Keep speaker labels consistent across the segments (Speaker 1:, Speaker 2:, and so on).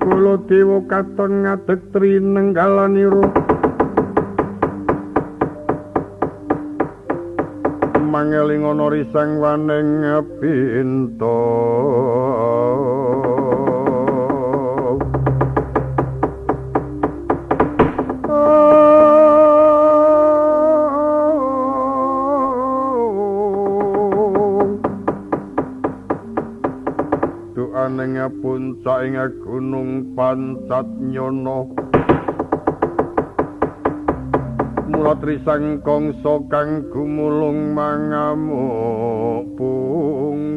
Speaker 1: kula dewa katon ngadeg trinenggalanira mangeling ana risang waning pinto Duaning puncak ing gunung Pancatnyana mula trisang kangsa kang gumulung mangamuk punggung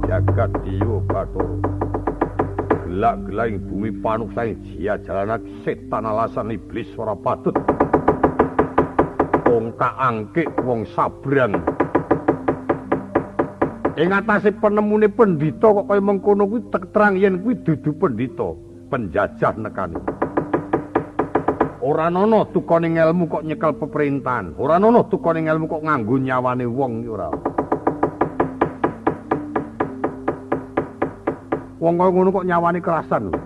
Speaker 1: jagat diyo Bathara gelak-gelaing bumi panuksaing jia-jalanak setan alasan iblis ora patut wong kaangkik wong sabrang ing atase penemune pendhita kok kaya mengkono kuwi terang yen kuwi dudu pendhita penjajah nekani ora ana tukane ilmu kok nyekel pemerintahan ora ana tukane ilmu kok nganggo nyawane wong ora wong kaya ngono kok nyawane kerasan lho.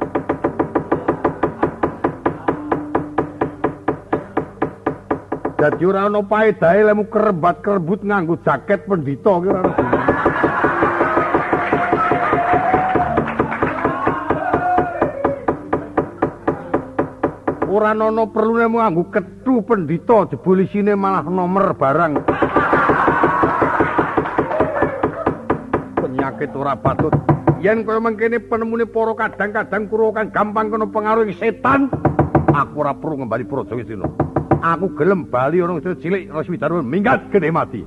Speaker 1: Dadi ora ana paedahe lemu kerebat-kerebut nganggo jaket pendhita ki ora ana. Ora ana perlune nganggo kethu pendhita jebul isine malah nomer barang. Penyakit ora patut yen kaya mengkene penemune para kadang-kadang kura kang gampang kena pengaruh setan aku ora perlu ngembali Prajawistina aku gelem bali ana cilik Raswidarma minggat gede mati